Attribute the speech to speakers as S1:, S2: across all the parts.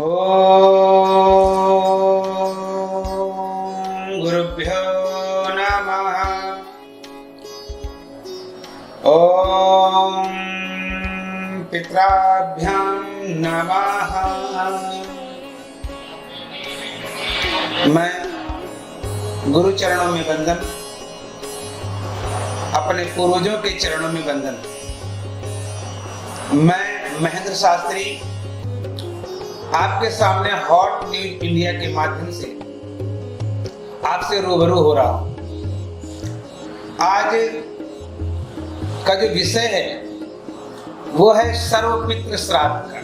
S1: ओम गुरुभ्यो नमः। ओम पितराभ्यां नमः। मैं गुरु चरणों में वंदन, अपने पूर्वजों के चरणों में वंदन। मैं महेंद्र शास्त्री आपके सामने हॉट न्यूज इंडिया के माध्यम से आपसे रूबरू हो रहा हूं। आज का जो विषय है वो है सर्वपितृ श्राद्ध का।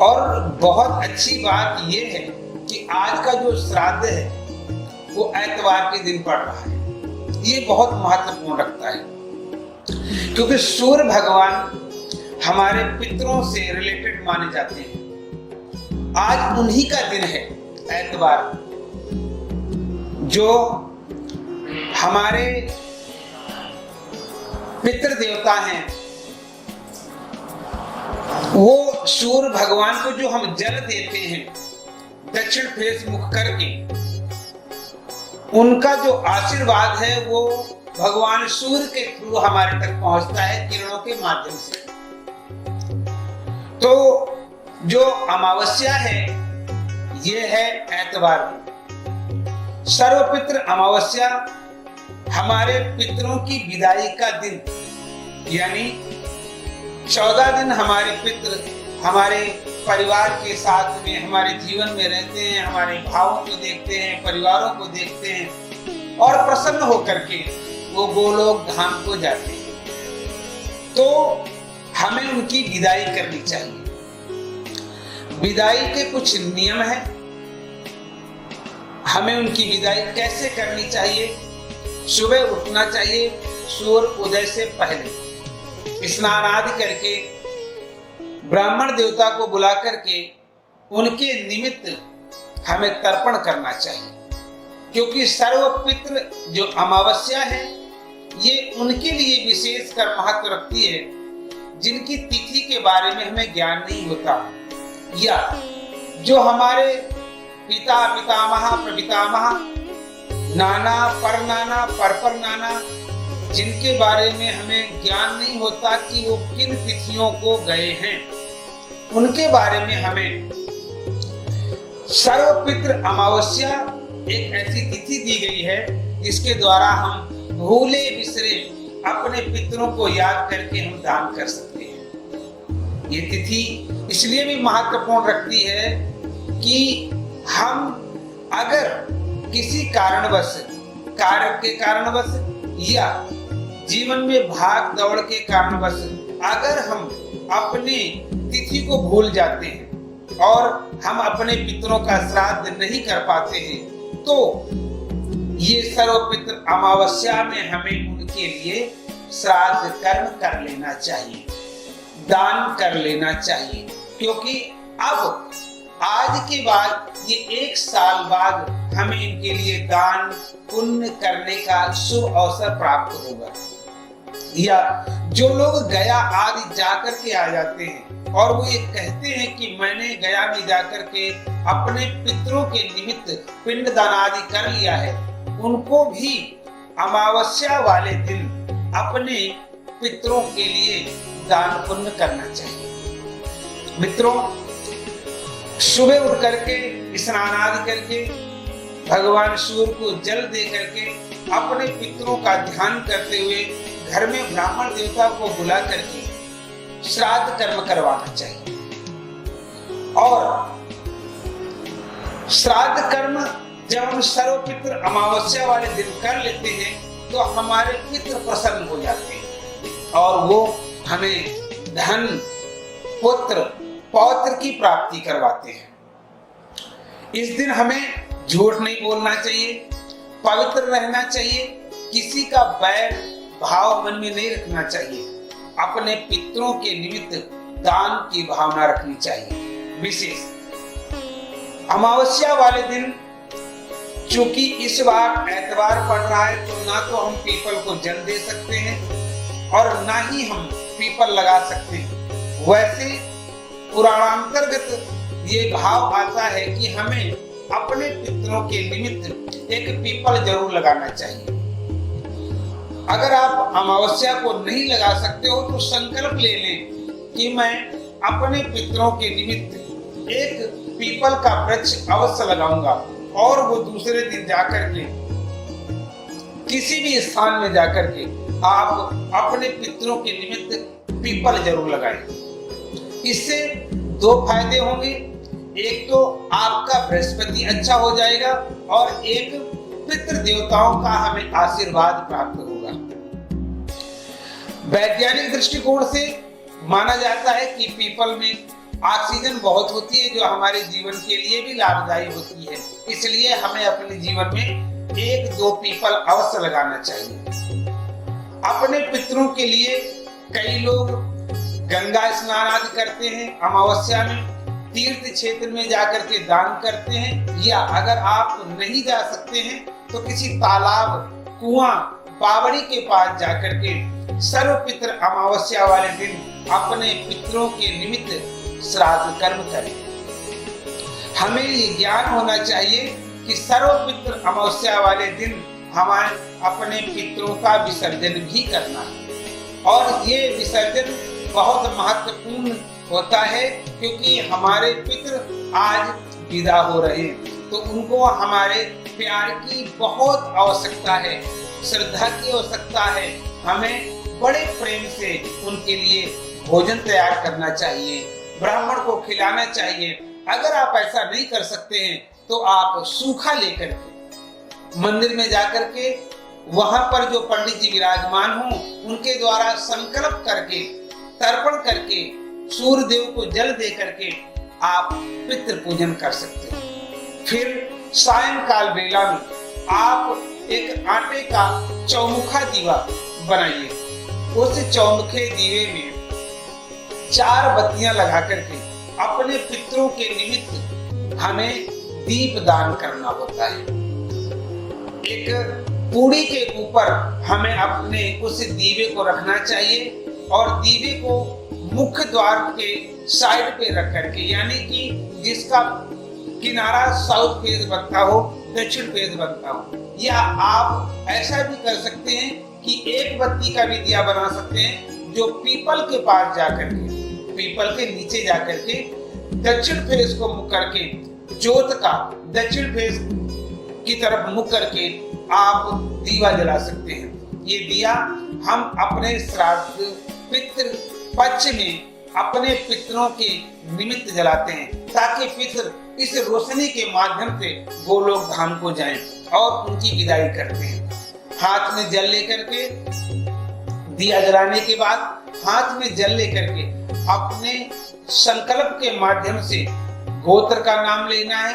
S1: और बहुत अच्छी बात यह है कि आज का जो श्राद्ध है वो एतवार के दिन पड़ रहा है। ये बहुत महत्वपूर्ण रखता है क्योंकि सूर्य भगवान हमारे पितरों से रिलेटेड माने जाते हैं। आज उन्हीं का दिन है एतवार, जो हमारे पितृ देवता हैं। वो सूर्य भगवान को जो हम जल देते हैं दक्षिण फेस मुख करके, उनका जो आशीर्वाद है वो भगवान सूर्य के थ्रू हमारे तक पहुंचता है किरणों के माध्यम से। तो जो अमावस्या है ये है एतवार। सर्वपितृ अमावस्या हमारे पितरों की विदाई का दिन, यानी 14 दिन हमारे पितृ हमारे परिवार के साथ में हमारे जीवन में रहते हैं, हमारे भावों को देखते हैं, परिवारों को देखते हैं और प्रसन्न होकर के वो गोलोक धाम को जाते हैं। तो हमें उनकी विदाई करनी चाहिए। विदाई के कुछ नियम हैं। हमें उनकी विदाई कैसे करनी चाहिए? सुबह उठना चाहिए सूर्य उदय से पहले, स्नान आदि करके ब्राह्मण देवता को बुला करके उनके निमित्त हमें तर्पण करना चाहिए। क्योंकि सर्वपितृ जो अमावस्या है ये उनके लिए विशेष कर महत्व रखती है जिनकी तिथि के बारे में हमें ज्ञान नहीं होता, या जो हमारे पिता पितामह प्रपितामह नाना परनाना परपर नाना जिनके बारे में हमें ज्ञान नहीं होता कि वो किन तिथियों को गए हैं, उनके बारे में हमें सर्वपितृ अमावस्या एक ऐसी तिथि दी गई है जिसके द्वारा हम भूले बिसरे अपने पितरों को याद करके हम दान कर सकते हैं। ये तिथि इसलिए भी महत्वपूर्ण रखती है कि हम अगर किसी कारणवश, कार्य के कारणवश या जीवन में भाग दौड़ के कारणवश अगर हम अपनी तिथि को भूल जाते हैं और हम अपने पितरों का श्राद्ध नहीं कर पाते हैं, तो ये सर्वपितृ अमावस्या में हमें उनके लिए श्राद्ध कर्म कर लेना चाहिए, दान कर लेना चाहिए। क्योंकि अब आज के बाद ये 1 साल बाद हमें इनके लिए दान पुण्य करने का शुभ अवसर प्राप्त होगा। या जो लोग गया आदि जाकर के आ जाते हैं और वो ये कहते हैं कि मैंने गया में जाकर के अपने पितरों के निमित्त पिंडदान आदि कर लिया है, उनको भी अमावस्या वाले दिन अपने पितरों के लिए दान पुण्य करना चाहिए। मित्रों, सुबह उठ करके स्नान आदि करके भगवान सूर्य को जल दे करके अपने पितरों का ध्यान करते हुए घर में ब्राह्मण देवता को बुला करके श्राद्ध कर्म करवाना चाहिए। और श्राद्ध कर्म जब हम सर्वपितृ अमावस्या वाले दिन कर लेते हैं तो हमारे पितृ प्रसन्न हो जाते हैं और वो हमें धन पुत्र पौत्र की प्राप्ति करवाते हैं। इस दिन हमें झूठ नहीं बोलना चाहिए, पवित्र रहना चाहिए, किसी का बैर भाव मन में नहीं रखना चाहिए, अपने पितरों के निमित्त दान की भावना रखनी चाहिए। विशेष अमावस्या वाले दिन चूंकि इस बार एतवार पड़ रहा है तो ना तो हम पीपल को जल दे सकते हैं और ना ही हम पीपल लगा सकते हैं। वैसे पुराणांतर्गत ये भाव आता है कि हमें अपने पितरों के निमित्त एक पीपल जरूर लगाना चाहिए। अगर आप अमावस्या को नहीं लगा सकते हो तो संकल्प ले लें कि मैं अपने पितरों के निमित्त एक पीपल का वृक्ष अवश्य लगाऊंगा, और वो दूसरे दिन जाकर के किसी भी स्थान में जाकर के आप अपने पितरों के निमित्त पीपल जरूर लगाएं। इससे दो फायदे होंगे, एक तो आपका बृहस्पति अच्छा हो जाएगा और एक पितृ देवताओं का हमें आशीर्वाद प्राप्त होगा। वैज्ञानिक दृष्टिकोण से माना जाता है कि पीपल में ऑक्सीजन बहुत होती है जो हमारे जीवन के लिए भी लाभदायी होती है, इसलिए हमें अपने जीवन में एक दो पीपल अवश्य लगाना चाहिए। अपने पितरों के लिए कई लोग गंगा स्नान आदि करते हैं, अमावस्या में तीर्थ क्षेत्र में जाकर के दान करते हैं, या अगर आप नहीं जा सकते हैं तो किसी तालाब, कुआं, बावड़ी के पास जाकर के सर्वपितृ अमावस्या वाले दिन अपने पितरों के निमित्त श्राद्ध कर्म करें। हमें ये ज्ञान होना चाहिए कि सर्वपितृ अमावस्या वाले दिन हमें अपने पितरों का विसर्जन भी करना है, और ये विसर्जन बहुत महत्वपूर्ण होता है क्योंकि हमारे पितृ आज विदा हो रहे हैं, तो उनको हमारे प्यार की बहुत आवश्यकता है, श्रद्धा की आवश्यकता है। हमें बड़े प्रेम से उनके लिए भोजन तैयार करना चाहिए, ब्राह्मण को खिलाना चाहिए। अगर आप ऐसा नहीं कर सकते हैं तो आप सूखा लेकर के मंदिर में जाकर के वहां पर जो पंडित जी विराजमान हो उनके द्वारा संकल्प करके, तर्पण करके, सूर्य देव को जल दे करके आप पितृ पूजन कर सकते हैं। फिर सायंकाल बेला में आप एक आटे का चौमुखा दीवा बनाइए, उस चौमुखे दीवे में 4 बत्तियां लगा करके अपने पितरों के निमित्त हमें दीप दान करना होता है। एक पूड़ी के ऊपर हमें अपने उस दीवे को रखना चाहिए और दीवे को मुख्य द्वार के साइड पे रख करके, यानी कि जिसका किनारा साउथ फेस बनता हो, दक्षिण फेस बनता हो, या आप ऐसा भी कर सकते हैं कि एक बत्ती का भी दिया बना सकते हैं जो पीपल के पास जाकर के, पीपल के नीचे जाकर के दक्षिण फेस को मुख करके, जोत का दक्षिण फेस की तरफ मुख करके आप दीवा जला सकते हैं। ये दिया हम अपने श्राद्ध पितृ पक्ष में अपने पितरों के निमित्त जलाते हैं ताकि पितृ इस रोशनी के माध्यम से गोलोक धाम को जाएं और उनकी विदाई करते हैं। हाथ में जल लेकर के, दिया जलाने के बाद हाथ में जल लेकर के अपने संकल्प के माध्यम से गोत्र का नाम लेना है,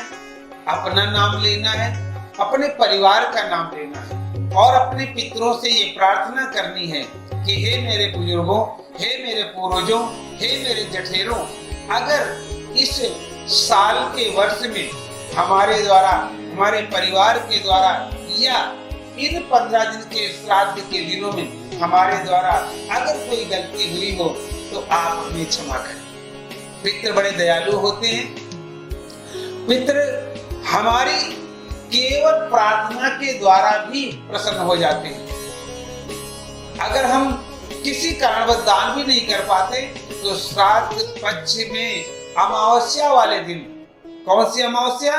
S1: अपना नाम लेना है, अपने परिवार का नाम लेना है और अपने पितरों से ये प्रार्थना करनी है कि हे मेरे बुजुर्गों, हे मेरे पूर्वजों, हे मेरे जठेरों, अगर इस साल के वर्ष में हमारे द्वारा, हमारे परिवार के द्वारा या इन 15 दिन के श्राद्ध के दिनों में हमारे द्वारा अगर कोई गलती हुई हो तो आप हमें क्षमा करें। पितृ बड़े दयालु होते हैं। पितृ हमारी केवल प्रार्थना के द्वारा भी प्रसन्न हो जाते हैं। अगर हम किसी कारणवश दान भी नहीं कर पाते तो श्राद्ध पक्ष में अमावस्या वाले दिन, कौन सी अमावस्या?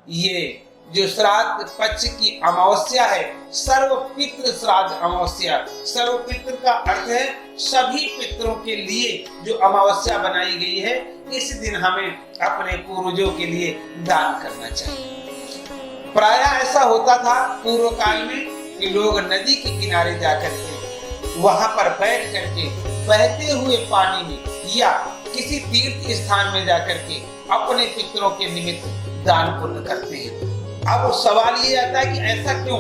S1: ये जो श्राद्ध पक्ष की अमावस्या है, सर्वपितृ श्राद्ध अमावस्या। सर्वपितृ का अर्थ है सभी पितरों के लिए जो अमावस्या बनाई गई है, इस दिन हमें अपने पूर्वजों के लिए दान करना चाहिए। प्रायः ऐसा होता था पूर्व काल में कि लोग नदी के किनारे जाकर के वहां पर बैठ करके बहते हुए पानी में या किसी तीर्थ स्थान में जाकर के अपने पितरों के निमित्त दान पुण्य करते हैं। अब सवाल ये आता है कि ऐसा क्यों?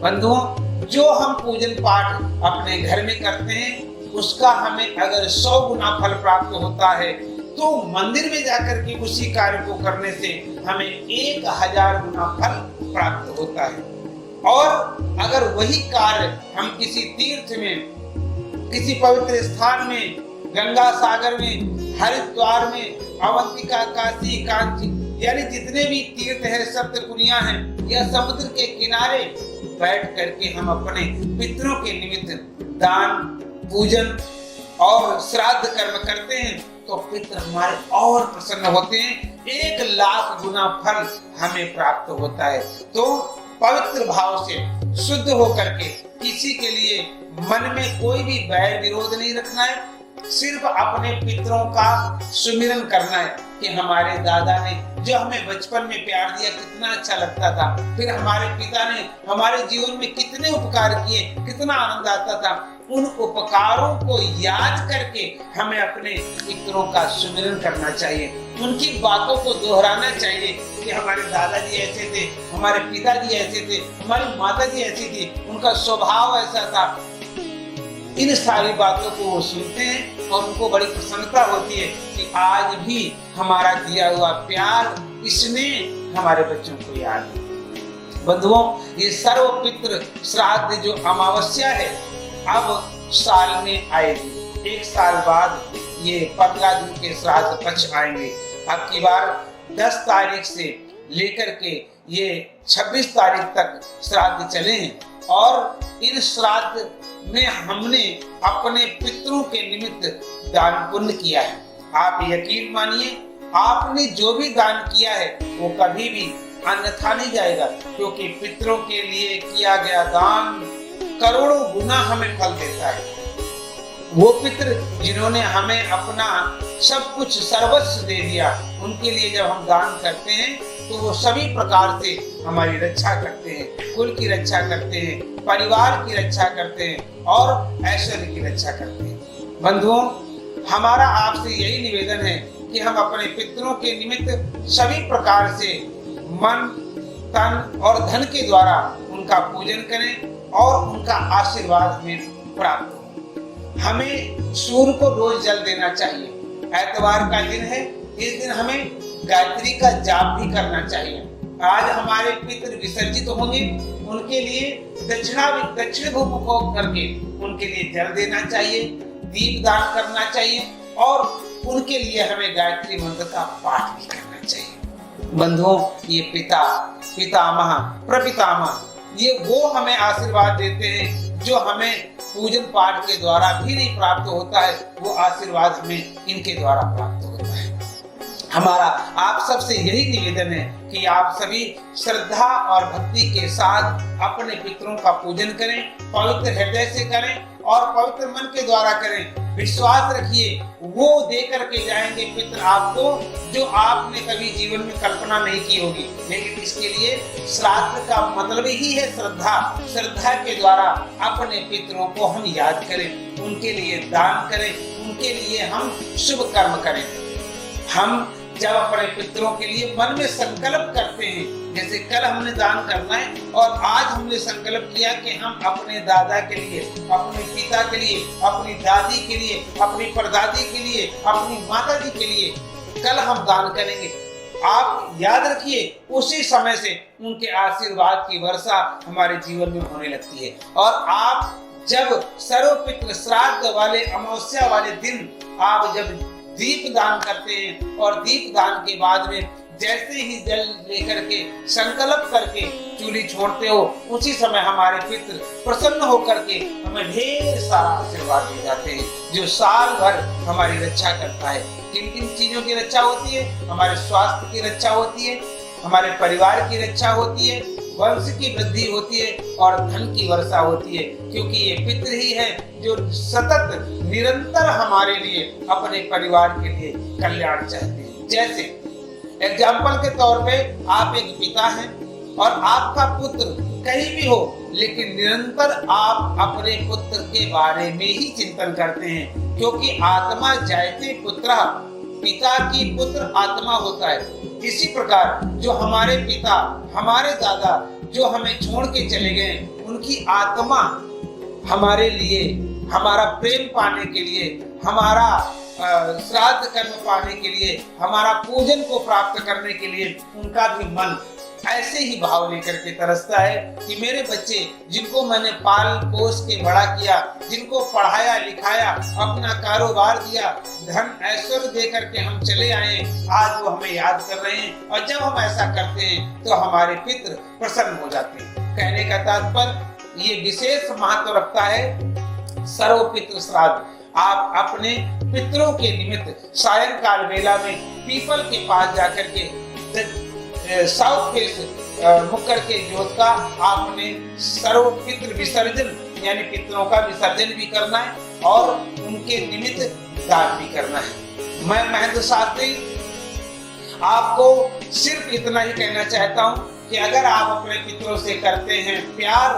S1: बंधुओं, जो हम पूजन पाठ अपने घर में करते हैं उसका हमें अगर 100 गुना फल प्राप्त होता है तो मंदिर में जाकर के उसी कार्य को करने से हमें 1000 गुना फल प्राप्त होता है। और अगर वही कार्य हम किसी तीर्थ में, किसी पवित्र स्थान में, गंगा सागर में, हरिद्वार में अवंतिका, काशी, कांची यानी जितने भी तीर्थ है, सप्तपुरियां हैं या समुद्र के किनारे बैठ करके हम अपने पितरों के निमित्त दान, पूजन और श्राद्ध कर्म करते हैं तो पितृ हमारे और प्रसन्न होते हैं, 1,00,000 गुना फल हमें प्राप्त होता है। तो पवित्र भाव से शुद्ध होकर के किसी के लिए मन में कोई भी बैर विरोध नहीं रखना है, सिर्फ अपने पितरों का सुमिरन करना है कि हमारे दादा ने जो हमें बचपन में प्यार दिया कितना अच्छा लगता था, फिर हमारे पिता ने हमारे जीवन में कितने उपकार किए, कितना आनंद आता था। उन उपकारों को याद करके हमें अपने पितरों का सुमिरन करना चाहिए, उनकी बातों को दोहराना चाहिए कि हमारे दादाजी ऐसे थे, हमारे पिताजी ऐसे थे, हमारी माताजी ऐसी थी, उनका स्वभाव ऐसा था। इन सारी बातों को वो सुनते हैं और उनको बड़ी प्रसन्नता होती है कि आज भी हमारा दिया हुआ प्यार इसने हमारे बच्चों को याद है। बंधुओं, ये सर्व पितृ श्राद्ध जो अमावस्या है अब साल में आएगी, 1 साल बाद ये 15 दिन के श्राद्ध पक्ष आएंगे। अब की बार 10 तारीख से लेकर के ये 26 तारीख तक श्राद्ध चले हैं और इन श्राद्ध में हमने अपने पितरों के निमित्त दान पुण्य किया है। आप यकीन मानिए, आपने जो भी दान किया है वो कभी भी अन्यथा नहीं जाएगा, क्योंकि पितरों के लिए किया गया दान करोड़ों गुना हमें फल देता है। वो पितृ जिन्होंने हमें अपना सब कुछ सर्वस्व दे दिया, उनके लिए जब हम दान करते हैं तो वो सभी प्रकार से हमारी रक्षा करते हैं, कुल की रक्षा करते हैं, परिवार की रक्षा करते हैं और ऐश्वर्य की रक्षा करते हैं। बंधुओं, हमारा आपसे यही निवेदन है कि हम अपने पितरों के निमित्त सभी प्रकार से मन, तन और धन के द्वारा उनका पूजन करें और उनका आशीर्वाद हमें प्राप्त हो। हमें सूर्य को रोज जल देना चाहिए। ऐतवार का दिन है, इस दिन हमें गायत्री का जाप भी करना चाहिए। आज हमारे पितृ विसर्जित होंगे, उनके लिए दक्षिण मुख करके उनके लिए जल देना चाहिए, दीप दान करना चाहिए और उनके लिए हमें गायत्री मंत्र का पाठ भी करना चाहिए। बंधुओं, ये पिता, पितामह, प्रपितामह ये वो हमें आशीर्वाद देते हैं जो हमें पूजन पाठ के द्वारा भी नहीं प्राप्त होता है, वो आशीर्वाद हमें इनके द्वारा प्राप्त होता है। हमारा आप सबसे यही निवेदन है कि आप सभी श्रद्धा और भक्ति के साथ अपने पितरों का पूजन करें, पवित्र हृदय से करें और पवित्र मन के द्वारा करें। विश्वास रखिए, वो दे करके जाएंगे पितर आपको जो आपने कभी जीवन में कल्पना नहीं की होगी। लेकिन इसके लिए श्राद्ध का मतलब ही है श्रद्धा। श्रद्धा के द्वारा अपने पितरों को हम याद करें, उनके लिए दान करें, उनके लिए हम शुभ कर्म करें। हम जब अपने पितरों के लिए मन में संकल्प करते हैं, जैसे कल हमने दान करना है और आज हमने संकल्प किया कि हम अपने दादा के लिए, अपने पिता के लिए, अपनी दादी के लिए, अपनी परदादी के लिए, अपनी माताजी के लिए कल हम दान करेंगे। आप याद रखिए, उसी समय से उनके आशीर्वाद की वर्षा हमारे जीवन में होने लगती है। और आप जब सर्वपितृ श्राद्ध वाले अमावस्या वाले दिन आप जब दीप दान करते हैं और दीप दान के बाद में जैसे ही जल लेकर के संकल्प करके चूल्ही छोड़ते हो, उसी समय हमारे पितृ प्रसन्न होकर के हमें ढेर सारा आशीर्वाद दे जाते हैं जो साल भर हमारी रक्षा करता है। किन किन चीजों की रक्षा होती है? हमारे स्वास्थ्य की रक्षा होती है, हमारे परिवार की रक्षा होती है, वंश की वृद्धि होती है और धन की वर्षा होती है, क्योंकि ये पितृ ही है जो सतत निरंतर हमारे लिए, अपने परिवार के लिए कल्याण चाहते हैं। जैसे एग्जाम्पल के तौर पे आप एक पिता हैं और आपका पुत्र कहीं भी हो, लेकिन निरंतर आप अपने पुत्र के बारे में ही चिंतन करते हैं, क्योंकि आत्मा जायते पुत्रः, पिता की पुत्र आत्मा होता है। इसी प्रकार जो हमारे पिता, हमारे दादा जो हमें छोड़ के चले गए, उनकी आत्मा हमारे लिए, हमारा प्रेम पाने के लिए, हमारा श्राद्ध कर्म पाने के लिए, हमारा पूजन को प्राप्त करने के लिए उनका भी मन ऐसे ही भाव लेकर के तरसता है कि मेरे बच्चे जिनको मैंने पाल पोस के बड़ा किया, जिनको पढ़ाया लिखाया, अपना कारोबार दिया, धन ऐश्वर्य दे करके हम चले आए, आज वो हमें याद कर रहे हैं। और जब हम ऐसा करते हैं तो हमारे पितृ प्रसन्न हो जाते हैं। कहने का तात्पर्य ये विशेष महत्व रखता है सर्व पितृ श्राद्ध। आप अपने पितरों के निमित्त सायंकाल वेला में पीपल के पास जाकर के साउथ फेस मुख करके ज्योत का आपने सर्व पितृ विसर्जन यानी पितरों का विसर्जन भी करना है और उनके निमित्त दान भी करना है। मैं महेंद्र शास्त्री आपको सिर्फ इतना ही कहना चाहता हूँ कि अगर आप अपने पितरों से करते हैं प्यार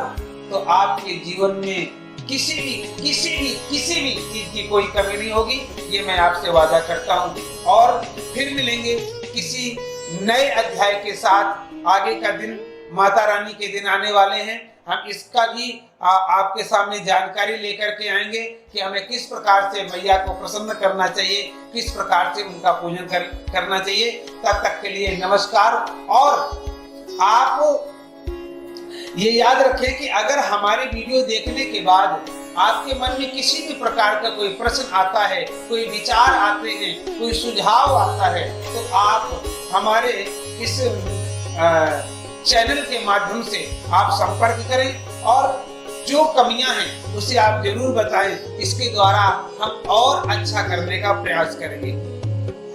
S1: तो आपके जीवन में किसी भी चीज की कोई कमी नहीं होगी, ये मैं आपसे वादा करता हूँ। और फिर मिलेंगे किसी नए अध्याय के साथ। आगे का दिन माता रानी के दिन आने वाले हैं, हम इसका भी आपके सामने जानकारी लेकर के आएंगे कि हमें किस प्रकार से मैया को प्रसन्न करना चाहिए, किस प्रकार से उनका पूजन करना चाहिए। तब तक के लिए नमस्कार। और आप ये याद रखें कि अगर हमारे वीडियो देखने के बाद आपके मन में किसी भी प्रकार का कोई प्रश्न आता है, कोई विचार आते हैं, कोई सुझाव आता है, तो आप हमारे इस चैनल के माध्यम से आप संपर्क करें और जो कमियां हैं उसे आप जरूर बताएं। इसके द्वारा हम और अच्छा करने का प्रयास करेंगे।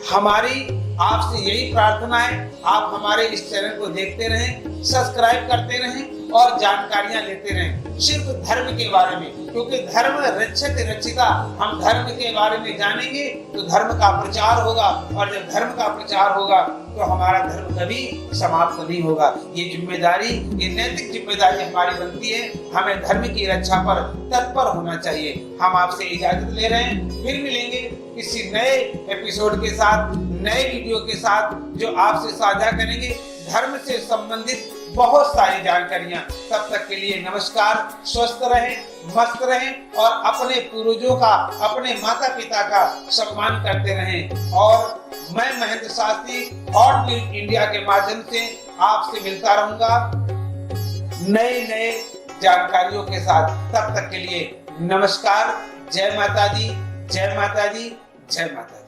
S1: हमारी आपसे यही प्रार्थना है, आप हमारे इस चैनल को देखते रहें, सब्सक्राइब करते रहें और जानकारियां लेते रहें सिर्फ धर्म के बारे में, क्योंकि धर्म रक्षित रक्षिता। हम धर्म के बारे में जानेंगे तो धर्म का प्रचार होगा, और जब धर्म का प्रचार होगा तो हमारा धर्म कभी समाप्त नहीं होगा। ये जिम्मेदारी, ये नैतिक जिम्मेदारी हमारी बनती है। हमें धर्म की रक्षा पर तत्पर होना चाहिए। हम आपसे इजाजत ले रहे हैं, फिर मिलेंगे किसी नए एपिसोड के साथ, नए वीडियो के साथ, जो आपसे साझा करेंगे धर्म से संबंधित बहुत सारी जानकारियां। तब तक के लिए नमस्कार। स्वस्थ रहें, मस्त रहें और अपने पूर्वजों का, अपने माता पिता का सम्मान करते रहें। और मैं Mahendra Shastri hot news India के माध्यम से आपसे मिलता रहूंगा नए जानकारियों के साथ। तब तक के लिए नमस्कार। जय माता दी, जय माता दी, जय माता दी।